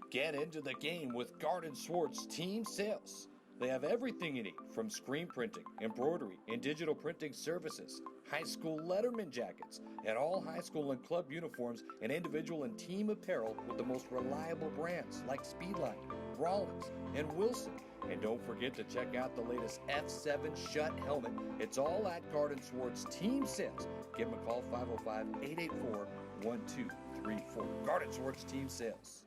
Get into the game with Garden Swartz Team Sales. They have everything you need, from screen printing, embroidery, and digital printing services, high school letterman jackets, and all high school and club uniforms, and individual and team apparel with the most reliable brands like Speedline, Rollins, and Wilson. And don't forget to check out the latest F7 Shut helmet. It's all at Garden Swartz Team Sales. Give them a call, 505-884-1234. Garden Swartz Team Sales.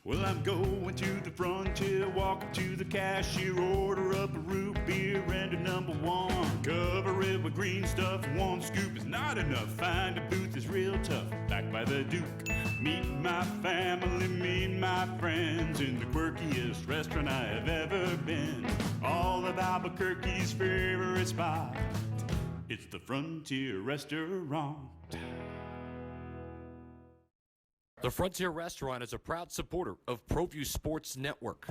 Well, I'm going to the frontier, walking to the cashier, order up a root beer and a number one. Cover it with green stuff, one scoop is not enough. Find a booth is real tough, back by the Duke. Meet my family, meet my friends in the quirkiest restaurant I have ever been. All of Albuquerque's favorite spot, it's the Frontier Restaurant. The Frontier Restaurant is a proud supporter of Proview Sports Network.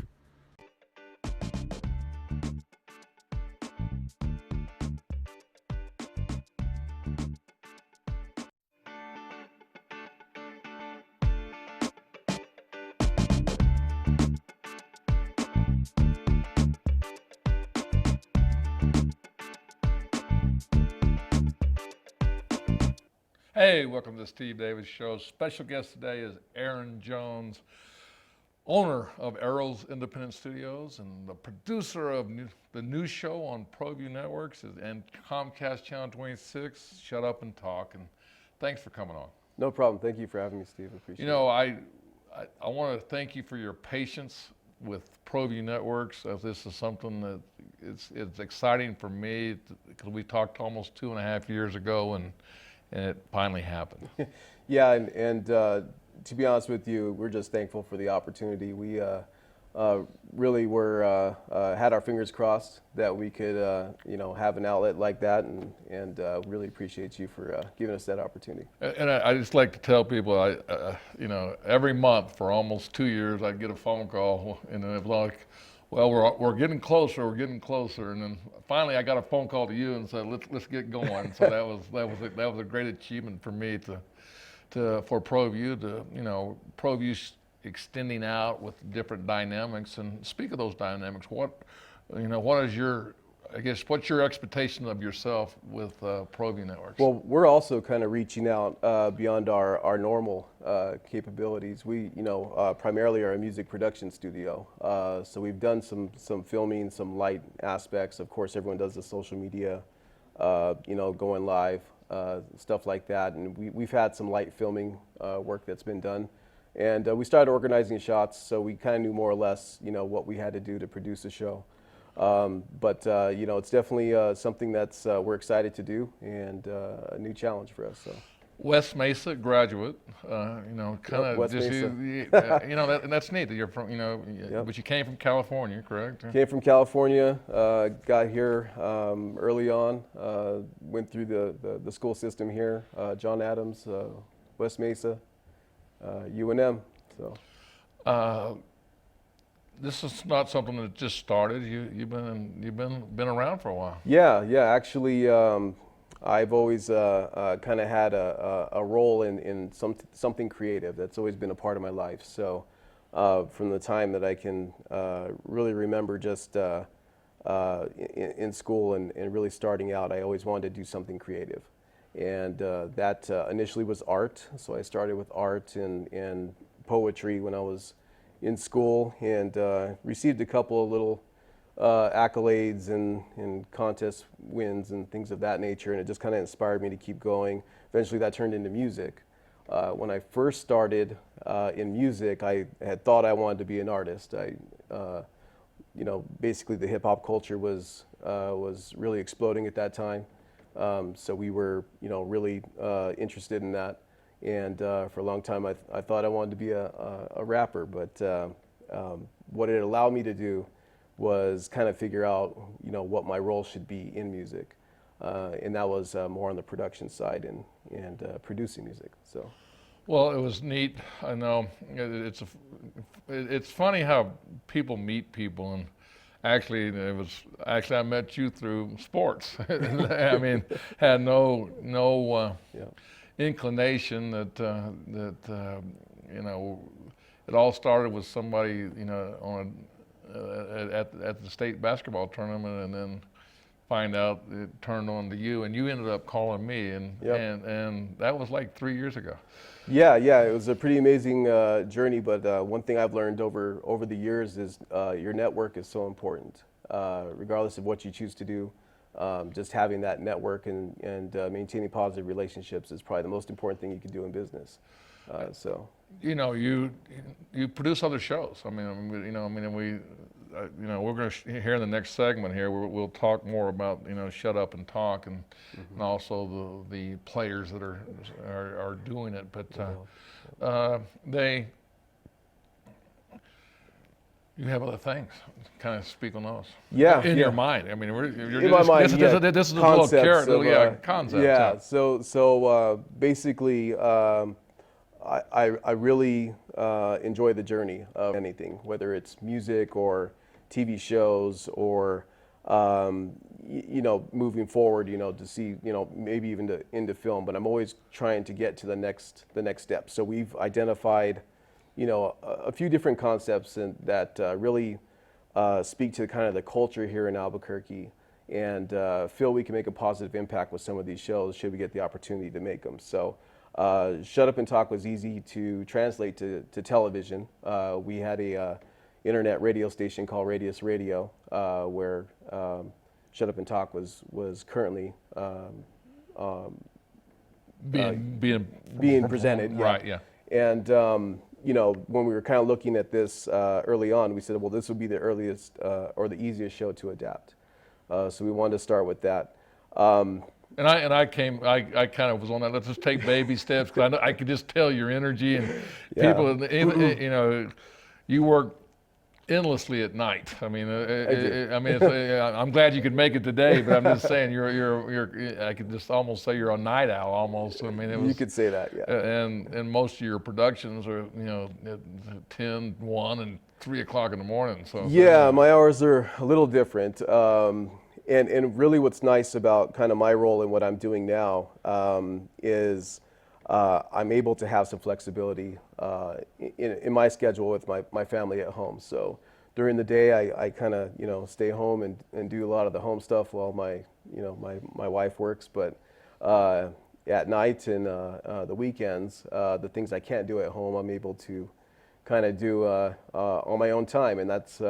Hey, welcome to the Steve Davis Show. Special guest today is Aaron Jones, owner of Arrows Independent Studios and the producer of the new show on Proview Networks and Comcast Channel 26, Shut Up and Talk. And thanks for coming on. No problem. Thank you for having me, Steve. I appreciate it. You know, I want to thank you for your patience with Proview Networks. This is something that it's exciting for me because we talked almost 2.5 years ago and it finally happened. Yeah, and to be honest with you, we're just thankful for the opportunity. We really were had our fingers crossed that we could have an outlet like that, and really appreciate you for giving us that opportunity. And I just like to tell people, every month for almost 2 years, I'd get a phone call, and it was like, well, we're getting closer, and then finally I got a phone call to you and said, let's get going. So that was a great achievement for me for Proview Proview extending out with different dynamics. And speak of those dynamics, what's your expectation of yourself with Proview Networks? Well, we're also kind of reaching out beyond our normal capabilities. We, primarily are a music production studio. So we've done some filming, some light aspects. Of course, everyone does the social media, going live, stuff like that. And we've had some light filming work that's been done. And we started organizing shots, so we kind of knew more or less, what we had to do to produce a show. But it's definitely something that's we're excited to do, and a new challenge for us. So. West Mesa graduate, West Mesa. And that's neat that you're from, Yep. But you came from California, correct? Came from California, got here early on, went through the school system here, John Adams, West Mesa, UNM. So. This is not something that just started. You've been around for a while. Yeah. Actually, I've always kind of had a role in something creative. That's always been a part of my life. So, from the time that I can really remember, just in school and really starting out, I always wanted to do something creative, and that initially was art. So I started with art and poetry when I was in school, and received a couple of little accolades and contest wins and things of that nature, and it just kind of inspired me to keep going. Eventually that turned into music. When I first started in music, I had thought I wanted to be an artist. Basically the hip hop culture was really exploding at that time, so we were really interested in that. And for a long time, I thought I wanted to be a rapper, but what it allowed me to do was kind of figure out, what my role should be in music, and that was more on the production side and producing music. So, well, it was neat. I know it's funny how people meet people, and actually I met you through sports. I mean, had no. Yeah. Inclination that you know, it all started with somebody, you know, at the state basketball tournament, and then find out it turned on to you, and you ended up calling me, and and that was like 3 years ago. Yeah, it was a pretty amazing journey, but one thing I've learned over the years is your network is so important. Regardless of what you choose to do, just having that network and maintaining positive relationships is probably the most important thing you can do in business. So, you know, you produce other shows. I mean, you know, we, you know, we're going to here in the next segment here. We'll talk more about, you know, Shut Up and Talk, and also the players that are doing it. But you have other things. Kind of speak on those. Yeah, in yeah. your mind. I mean, In my mind, this is a little carrot. Concepts. Yeah. So basically, I really enjoy the journey of anything, whether it's music or TV shows or you know, moving forward, you know, to see, you know, maybe even into film. But I'm always trying to get to the next step. So we've identified, you know, a few different concepts that really speak to kind of the culture here in Albuquerque, and feel we can make a positive impact with some of these shows should we get the opportunity to make them. So Shut Up and Talk was easy to translate to television. We had a internet radio station called Radius Radio, where Shut Up and Talk was currently being presented. Yeah. Right, yeah. And you know, when we were kind of looking at this early on, we said, well, this would be the earliest or the easiest show to adapt. So we wanted to start with that. And I kind of was on that. Let's just take baby steps, because I could just tell your energy, and people, you know, you work endlessly at night. I mean, I'm glad you could make it today, but I'm just saying you're I could just almost say you're a night owl almost. I mean, you could say that, yeah. And most of your productions are, you know, at 10, 1, and 3 o'clock in the morning. So yeah, my hours are a little different. And really what's nice about kind of my role in what I'm doing now is I'm able to have some flexibility in my schedule with my family at home. So during the day, I kind of, you know, stay home and do a lot of the home stuff while my wife works. But at night and the weekends, the things I can't do at home, I'm able to kind of do on my own time, and that's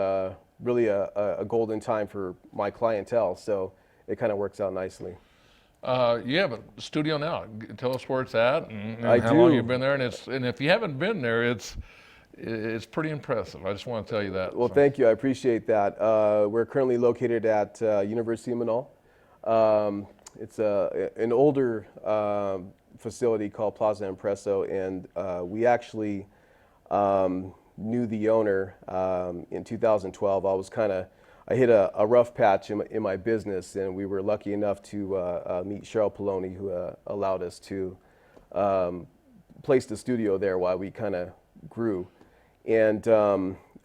really a golden time for my clientele. So it kind of works out nicely. You have a studio now. Tell us where it's at and I how do. long you've been there. And if you haven't been there, it's pretty impressive. I just want to tell you that. Well, thank you. I appreciate that. We're currently located at University of Manal. It's an older facility called Plaza Impresso, and we actually knew the owner in 2012. I hit a rough patch in my business, and we were lucky enough to meet Cheryl Poloni, who allowed us to place the studio there while we kind of grew. And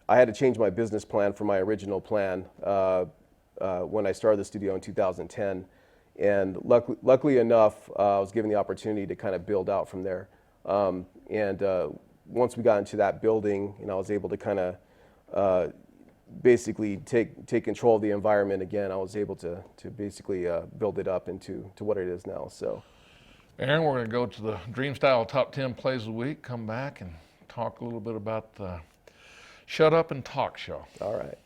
I had to change my business plan from my original plan when I started the studio in 2010. And luckily enough, I was given the opportunity to kind of build out from there. Once we got into that building, I was able to kind of basically take control of the environment again. I was able to basically build it up into what it is now. So, Aaron, we're going to go to the Dream Style Top 10 Plays of the Week, come back and talk a little bit about the Shut Up and Talk show. All right.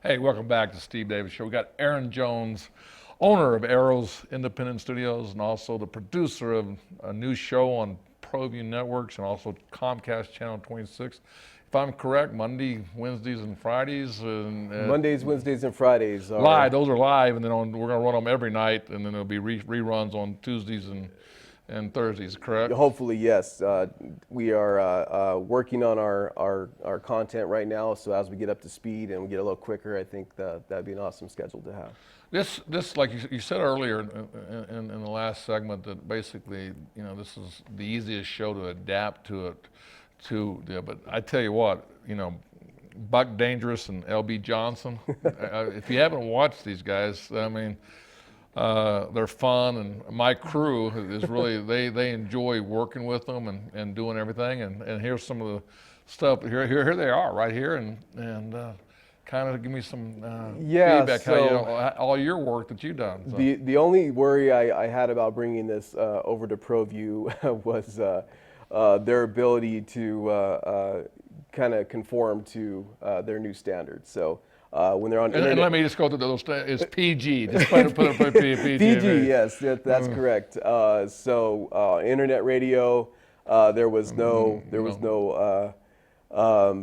Hey, welcome back to Steve Davis Show. We got Aaron Jones, owner of Arrows Independent Studios and also the producer of a new show on Proview Networks and also Comcast Channel 26. If I'm correct, Monday, Wednesdays, and Fridays. And, Mondays, Wednesdays, and Fridays are live. Those are live, and then we're going to run them every night, and then there'll be reruns on Tuesdays and Thursdays, correct? Hopefully, yes. We are working on our content right now, so as we get up to speed and we get a little quicker, I think that'd be an awesome schedule to have. This like you said earlier in the last segment, that basically, this is the easiest show to adapt to it. But I tell you what, Buck Dangerous and LB Johnson, if you haven't watched these guys, I mean, they're fun, and my crew is really, they enjoy working with them and doing everything, and here's some of the stuff, here they are right here, and kind of give me some feedback, how all your work that you've done. So. The only worry I had about bringing this over to Proview was their ability to kind of conform to their new standards. So when they're on internet, and let me just go through those. It's PG. Just put it PG. PG, yes, that's correct. So internet radio, there was no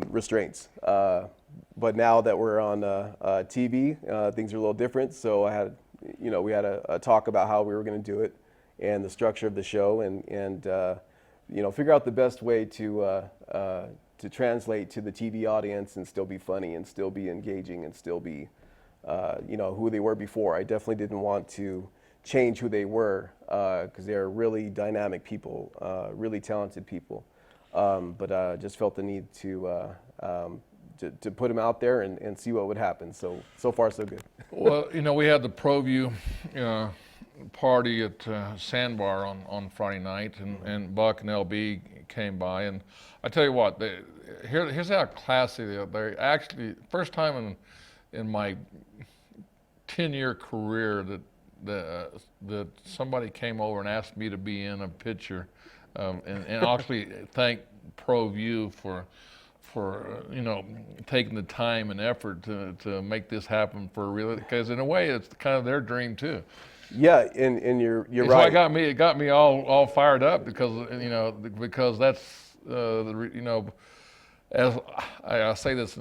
restraints. But now that we're on TV, things are a little different. So we had a talk about how we were going to do it and the structure of the show, and figure out the best way to translate to the TV audience and still be funny and still be engaging and still be, who they were before. I definitely didn't want to change who they were because they're really dynamic people, really talented people. But just felt the need to put them out there and see what would happen. So far, so good. Well, we had the Proview party at Sandbar on Friday night, and Buck and LB came by, and I tell you what, here's how classy they are. They actually, first time in my 10-year career that somebody came over and asked me to be in a picture, and actually thank Proview for taking the time and effort to make this happen for real, because in a way it's kind of their dream too. Yeah, and you're right. So it got me all fired up because that's as I say this,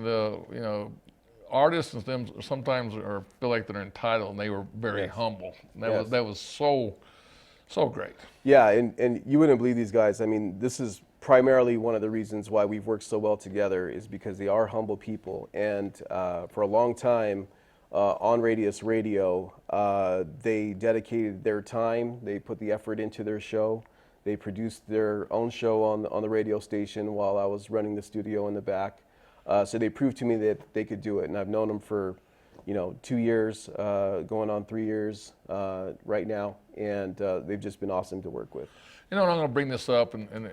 artists and them sometimes feel like they're entitled, and they were very humble. And that was so great. Yeah, and you wouldn't believe these guys. I mean, this is primarily one of the reasons why we've worked so well together, is because they are humble people, and for a long time. On Radius Radio, they dedicated their time, they put the effort into their show, they produced their own show on the radio station while I was running the studio in the back. So they proved to me that they could do it, and I've known them for 2 years, going on 3 years right now, and they've just been awesome to work with. And I'm going to bring this up, and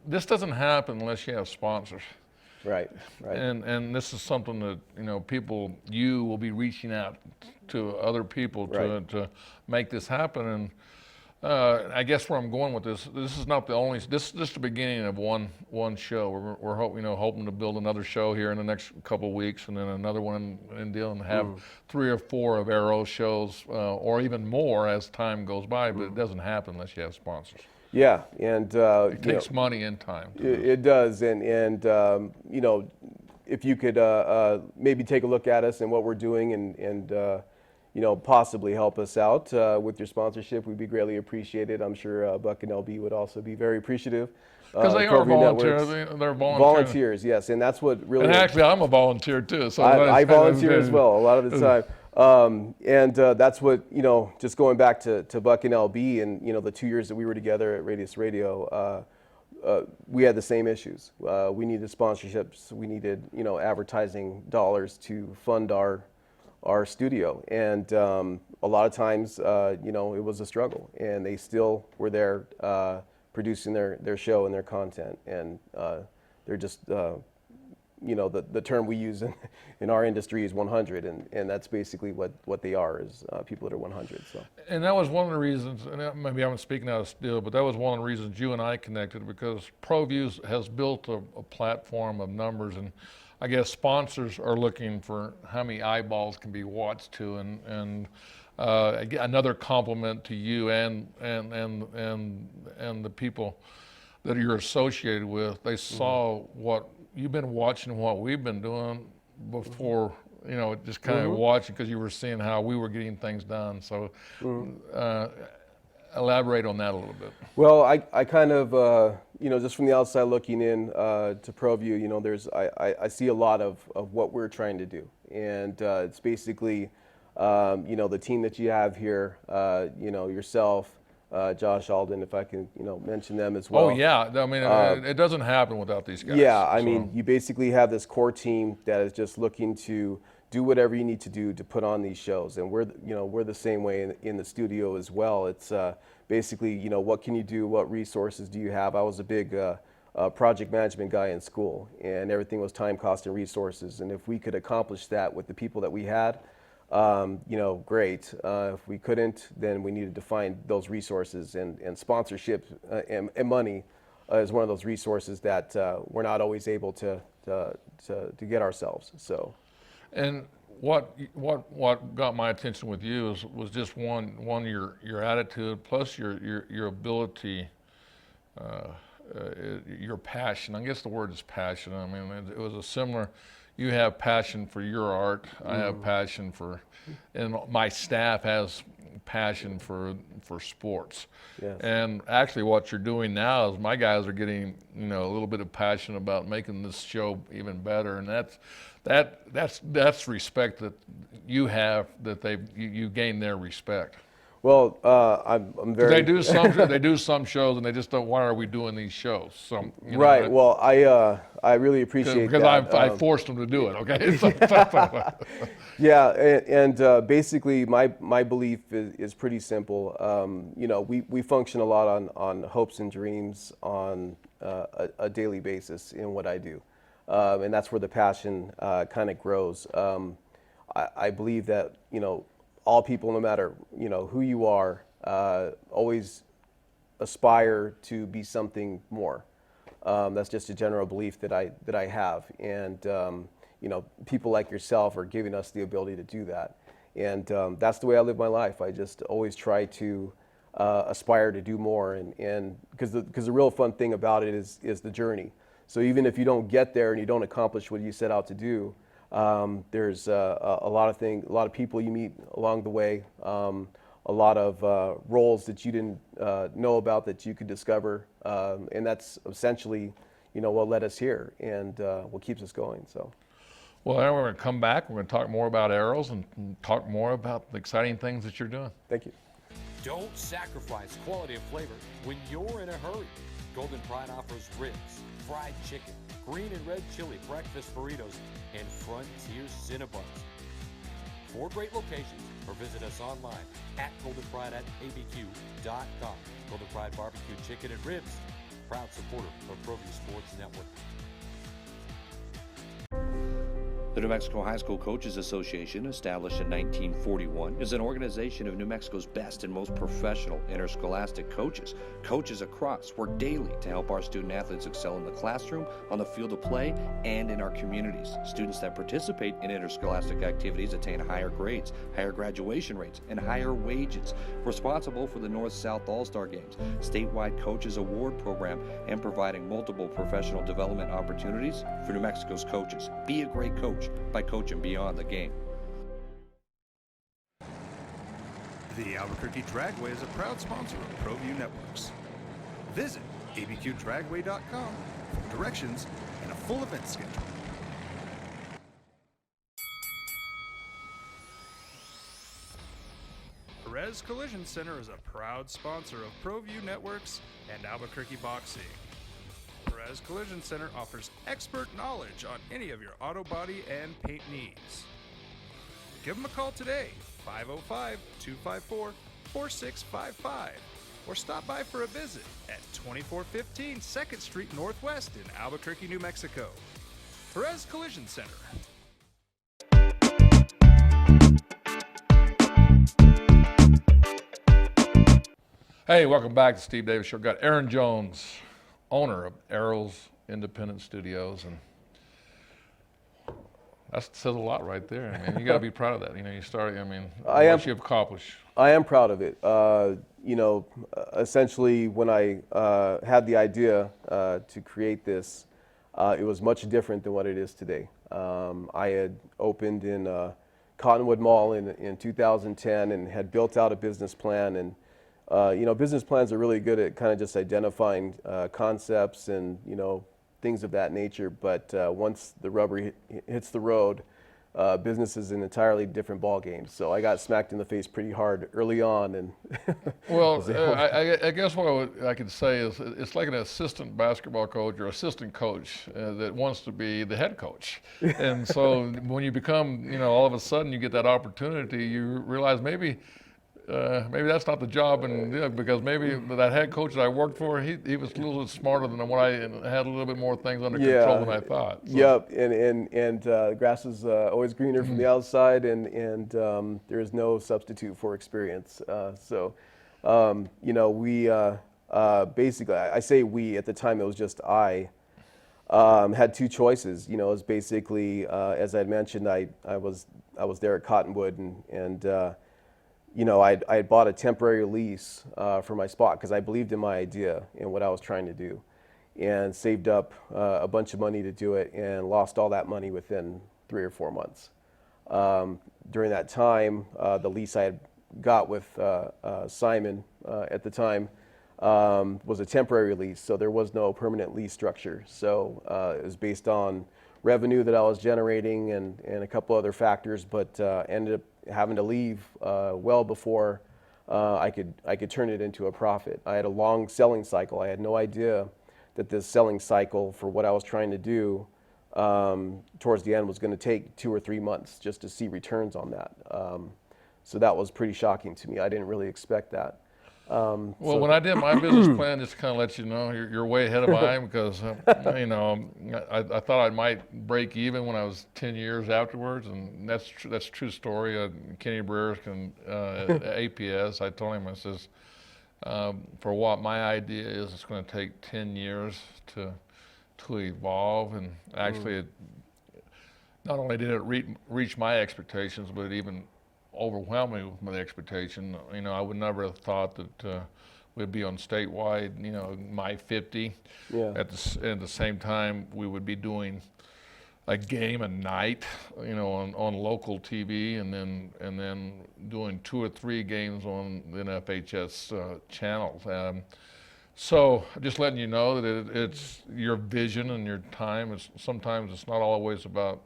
this doesn't happen unless you have sponsors. Right. And this is something that you will be reaching out to other people to make this happen. And I guess where I'm going with this is not the only. This is just the beginning of one show. We're hoping to build another show here in the next couple of weeks, and then another one in deal, and have 3 or 4 of Arrow shows, or even more as time goes by. But it doesn't happen unless you have sponsors. Yeah, and it takes money and time. It does, and if you could maybe take a look at us and what we're doing, and possibly help us out with your sponsorship, we'd be greatly appreciated. I'm sure Buck and LB would also be very appreciative. Because they are volunteers. They're volunteers, yes, and that's what really. And actually, I'm a volunteer too. So I volunteer as well a lot of the time. And that's what, just going back to Buck and LB and, the 2 years that we were together at Radius Radio, we had the same issues. We needed sponsorships. We needed, advertising dollars to fund our studio. And a lot of times, it was a struggle. And they still were there producing their show and their content. And they're just... the term we use in our industry is 100, and that's basically what they are, is people that are 100. So. And that was one of the reasons, and maybe I'm speaking out of steel, but that was one of the reasons you and I connected, because Proview has built a platform of numbers, and I guess sponsors are looking for how many eyeballs can be watched to, and again, another compliment to you and the people that you're associated with. They saw what you've been watching, what we've been doing before, you know, just kind of watching, because you were seeing how we were getting things done. So elaborate on that a little bit. Well, I kind of, you know, just from the outside looking in to ProView, you know, I see a lot of what we're trying to do. And it's basically, you know, the team that you have here, you know, yourself, Josh Alden, if I can, you know, mention them as well. Oh yeah, I mean, it doesn't happen without these guys. Yeah, I mean, you basically have this core team that is just looking to do whatever you need to do to put on these shows, and we're, you know, we're the same way in the studio as well. It's basically, you know, what can you do? What resources do you have? I was a big project management guy in school, and everything was time, cost, and resources. And if we could accomplish that with the people that we had, you know, great. If we couldn't, then we needed to find those resources, and sponsorship and money is one of those resources that we're not always able to get ourselves. So, and what got my attention with you was just one your attitude, plus your ability, your passion. I guess the word is passion. I mean, it was a similar. You have passion for your art. I have passion for, and my staff has passion for sports. Yes. And actually, what you're doing now is my guys are getting, you know, a little bit of passion about making this show even better, and that's respect that you have, that you gain their respect. well, I'm very. They do some shows, and they just don't. Why are we doing these shows? Some, you know, Right. Well, I really appreciate because that. I forced them to do it. Okay. Yeah, and basically my belief is pretty simple. You know, we function a lot on hopes and dreams on a daily basis in what I do, and that's where the passion kind of grows. I believe that, you know, all people, no matter, you know, who you are, always aspire to be something more. That's just a general belief that I have, and you know, people like yourself are giving us the ability to do that, and that's the way I live my life. I just always try to aspire to do more, and because the real fun thing about it is the journey. So even if you don't get there and you don't accomplish what you set out to do, there's a lot of people you meet along the way, a lot of roles that you didn't know about that you could discover, and that's essentially, you know, what led us here and what keeps us going. So. Well, now we're going to come back. We're going to talk more about arrows and talk more about the exciting things that you're doing. Thank you. Don't sacrifice quality and flavor when you're in a hurry. Golden Pride offers ribs, fried chicken, green and red chili breakfast burritos, and Frontier Cinnabons. 4 great locations, or visit us online at goldenpride@abq.com. Golden Pride Barbecue Chicken and Ribs, proud supporter of Proview Sports Network. The New Mexico High School Coaches Association, established in 1941, is an organization of New Mexico's best and most professional interscholastic coaches. Coaches across work daily to help our student athletes excel in the classroom, on the field of play, and in our communities. Students that participate in interscholastic activities attain higher grades, higher graduation rates, and higher wages. Responsible for the North-South All-Star Games, statewide Coaches Award Program, and providing multiple professional development opportunities for New Mexico's coaches. Be a great coach by coaching beyond the game. The Albuquerque Dragway is a proud sponsor of Proview Networks. Visit abqdragway.com for directions and a full event schedule. Perez Collision Center is a proud sponsor of Proview Networks and Albuquerque Boxing. Perez Collision Center offers expert knowledge on any of your auto body and paint needs. Give them a call today, 505-254-4655, or stop by for a visit at 2415 2nd Street Northwest in Albuquerque, New Mexico. Perez Collision Center. Hey, welcome back to Steve Davis Show. Got Aaron Jones, owner of Arrows Independent Studios, and that says a lot right there. I mean, you got to be proud of that. You start. I mean, I am. what you've accomplished. I am proud of it. Essentially, when I had the idea to create this, it was much different than what it is today. I had opened in Cottonwood Mall in 2010 and had built out a business plan. And business plans are really good at kind of just identifying concepts and things of that nature. But once the rubber hits the road, business is an entirely different ball game. So I got smacked in the face pretty hard early on. And well, I guess what I could say is it's like an assistant basketball coach or assistant coach that wants to be the head coach. And so when you become, all of a sudden you get that opportunity, you realize maybe that's not the job, and because maybe that head coach that I worked for, he was a little bit smarter than what I had a little bit more things under control than I thought. So. Yep, and the grass is always greener from the outside, and there is no substitute for experience. We basically, I say we, at the time it was just I, had two choices. It was basically, as I had mentioned, I was there at Cottonwood, and I had bought a temporary lease for my spot because I believed in my idea and what I was trying to do, and saved up a bunch of money to do it, and lost all that money within 3 or 4 months. During that time, the lease I had got with Simon at the time was a temporary lease, so there was no permanent lease structure. So it was based on revenue that I was generating and a couple other factors, but ended up having to leave well before I could turn it into a profit. I had a long selling cycle. I had no idea that this selling cycle for what I was trying to do towards the end was going to take 2 or 3 months just to see returns on that. So that was pretty shocking to me. I didn't really expect that. When I did my business plan, just to kind of let you know, you're way ahead of mine because, I thought I might break even when I was 10 years afterwards, and that's a true story. Kenny Breer at APS, I told him, I says, for what my idea is, it's going to take 10 years to evolve, and actually, not only did it reach my expectations, but it even overwhelmed me with my expectation. I would never have thought that we'd be on statewide, my 50. Yeah. At the same time, we would be doing a game a night, on local TV, and then doing 2 or 3 games on the NFHS channels. So just letting you know that it's your vision and your time. Sometimes it's not always about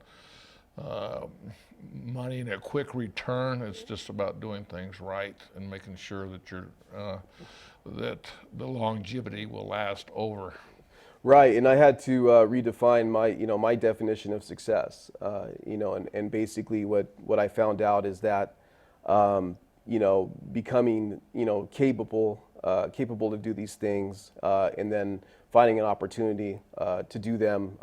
money and a quick return. It's just about doing things right and making sure that that the longevity will last over. Right, and I had to redefine my definition of success. And basically what I found out is that becoming capable to do these things, and then finding an opportunity to do them,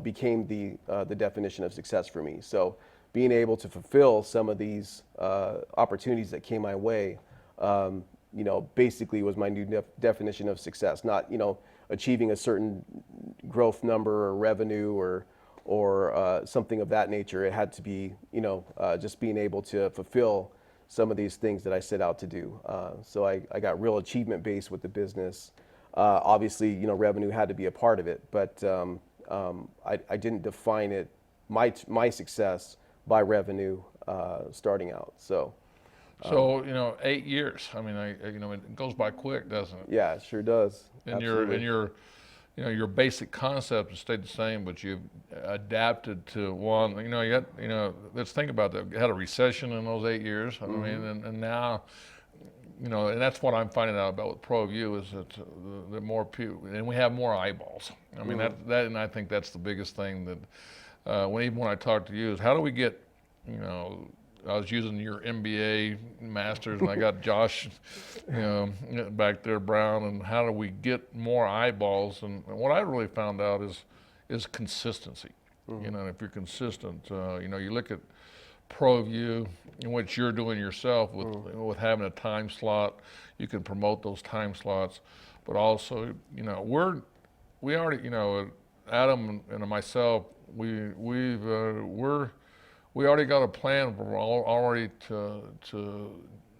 became the definition of success for me. So being able to fulfill some of these opportunities that came my way, basically was my new definition of success. Not achieving a certain growth number or revenue or something of that nature. It had to be just being able to fulfill some of these things that I set out to do. So I got real achievement based with the business. Obviously, revenue had to be a part of it, but I didn't define it my success by revenue starting out. So 8 years. I mean, it goes by quick, doesn't it? Yeah, it sure does. And Absolutely. your basic concept has stayed the same, but you've adapted to one. Let's think about that. You had a recession in those 8 years. I mean, and now, and that's what I'm finding out about with Proview is that the more people, and we have more eyeballs. I mean, that, and I think that's the biggest thing that when I talk to you is how do we get, I was using your MBA masters, and I got Josh, back there, Brown, and how do we get more eyeballs? And what I really found out is consistency. If you're consistent, you look at Proview and what you're doing yourself with having a time slot, you can promote those time slots, but also, we already, Adam and myself, we already got a plan for already to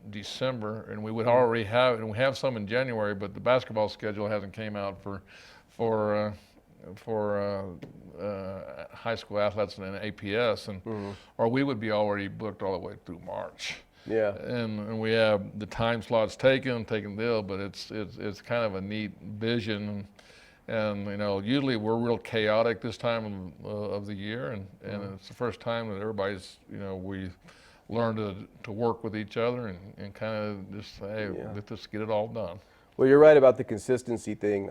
December, and we would already have, and we have some in January, but the basketball schedule hasn't came out for high school athletes and APS, and or we would be already booked all the way through March. Yeah. And we have the time slots taken deal, but it's kind of a neat vision. And you know, usually we're real chaotic this time of the year, and it's the first time that everybody's, you know, we learn to work with each other and kind of just say, hey, let's just get it all done. Well, you're right about the consistency thing.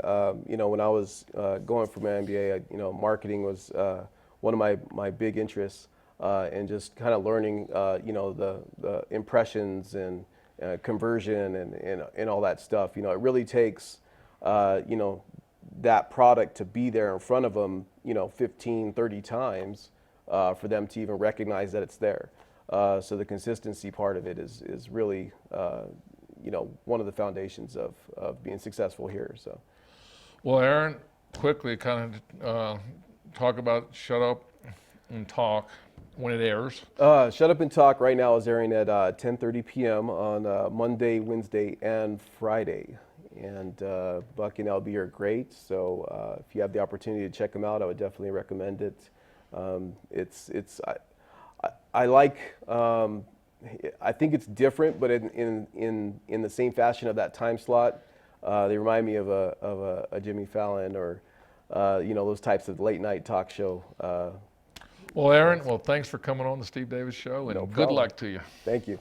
You know, when I was going for my MBA, you know, marketing was one of my big interests, and just kind of learning, you know, the impressions and conversion and all that stuff. You know, it really takes, you know, that product to be there in front of them, you know, 15, 30 times for them to even recognize that it's there. So the consistency part of it is really, you know, one of the foundations of being successful here. So, well, Aaron, quickly kind of talk about Shut Up and Talk when it airs. Shut Up and Talk right now is airing at 10:30 p.m. on Monday, Wednesday, and Friday. And Bucky and LB are great, so if you have the opportunity to check them out, I would definitely recommend it. I like. I think it's different, but in the same fashion of that time slot. They remind me of a Jimmy Fallon or you know, those types of late night talk show. Well, Aaron, well, thanks for coming on the Steve Davis Show, and No good problem. luck to you. Thank you.